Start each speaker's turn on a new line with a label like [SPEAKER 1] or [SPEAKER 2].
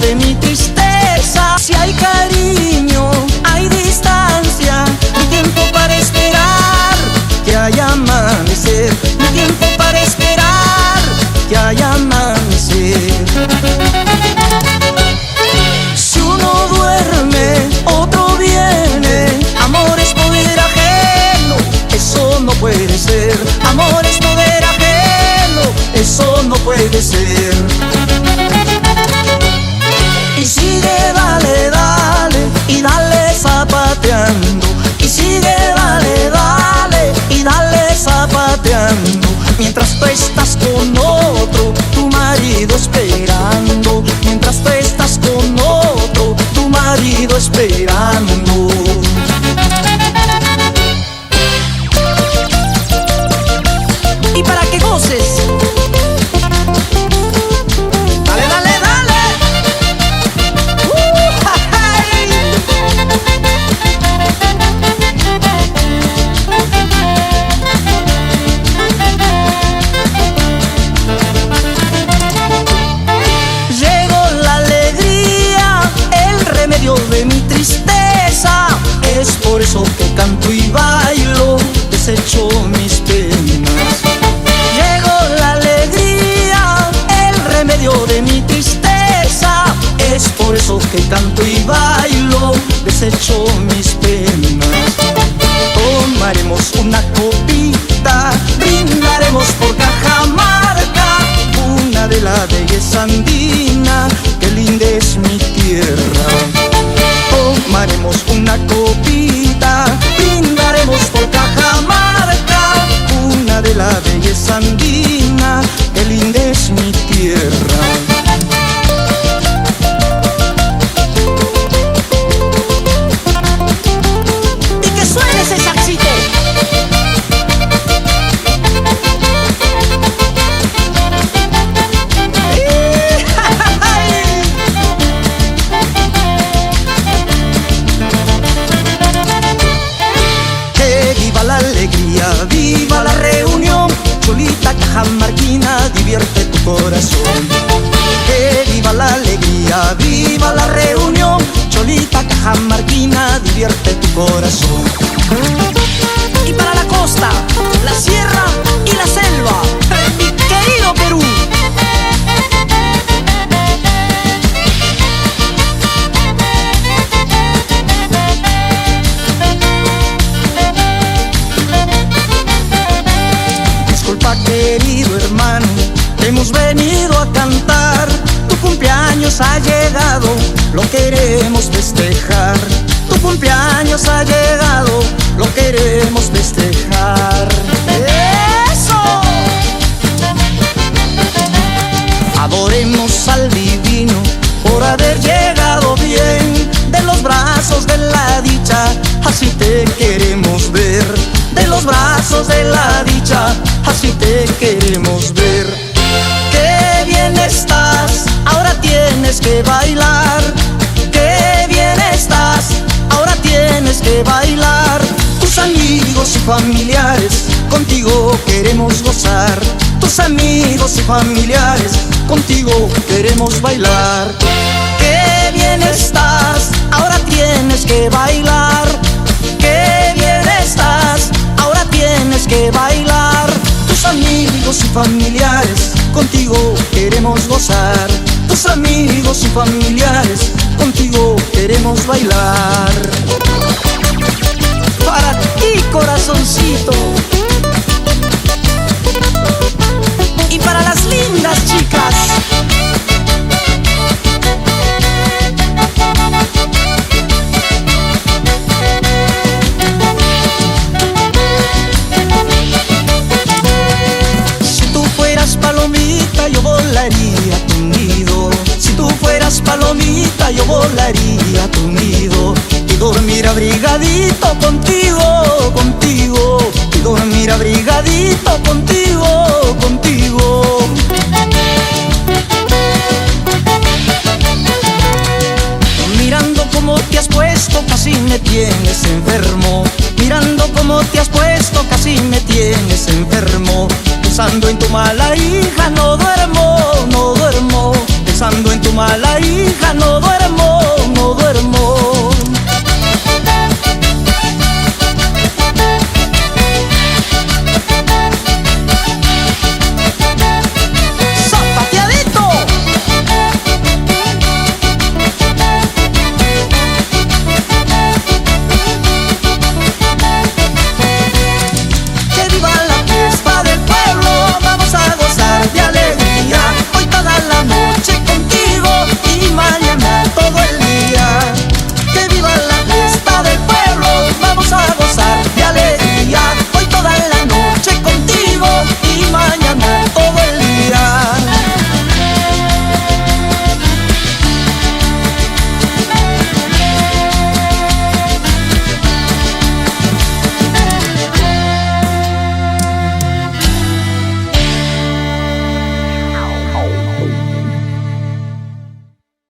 [SPEAKER 1] de mi tristeza. Si hay cariño, hay distancia, mi tiempo para esperar que haya amanecer, mi tiempo para esperar que haya amanecer. Si uno duerme, otro viene, amor es poder ajeno, eso no puede ser. Amor es poder ajeno, eso no puede ser. Y sigue, dale, dale, y dale zapateando. Y sigue, dale, dale, y dale zapateando. Mientras tú estás con otro, tu marido esperando. Mientras tú estás con otro, tu marido esperando. Y para que goces, dale, dale, dale. Llegó la alegría, el remedio de mi tristeza. Es por eso que canto y bailo, desecho mis penas. Llegó la alegría, el remedio de mi tristeza. Es por eso que canto y bailo, desecho mis penas. Tomaremos una copita, brindaremos por Cajamarca, una de la belleza andina, qué linda es mi tierra. Tomaremos una copita, brindaremos por Cajamarca, una de la belleza andina, qué linda es mi tierra. Y que suene ese saxito. La alegría, viva la reunión, Cholita cajamarquina, divierte tu corazón. Que viva la alegría, viva la reunión, Cholita cajamarquina, divierte tu corazón. Y para la costa, la sierra y la selva, mi querido Perú. Querido hermano, hemos venido a cantar. Tu cumpleaños ha llegado, lo queremos festejar. Tu cumpleaños ha llegado, lo queremos festejar. ¡Eso! Adoremos al divino por haber llegado bien de los brazos de la dicha, así te queremos ver. De los brazos de la dicha, así te queremos ver. Qué bien estás, ahora tienes que bailar. Qué bien estás, ahora tienes que bailar. Tus amigos y familiares, contigo queremos gozar. Tus amigos y familiares, contigo queremos bailar. Qué bien estás, ahora tienes que bailar. Qué bien estás, ahora tienes que bailar. Tus amigos y familiares, contigo queremos gozar. Tus amigos y familiares, contigo queremos bailar. Para ti, corazoncito. Y para las lindas chicas. Palomita, yo volaría a tu nido. Si tú fueras palomita, yo volaría a tu nido. Y dormir abrigadito contigo, contigo. Y dormir abrigadito contigo, contigo. Mirando cómo te has puesto, casi me tienes enfermo. Mirando cómo te has puesto, casi me tienes enfermo. Pensando en tu mala hija, no duermo, no duermo. Pensando Pensando en tu mala hija no duermo, no duermo.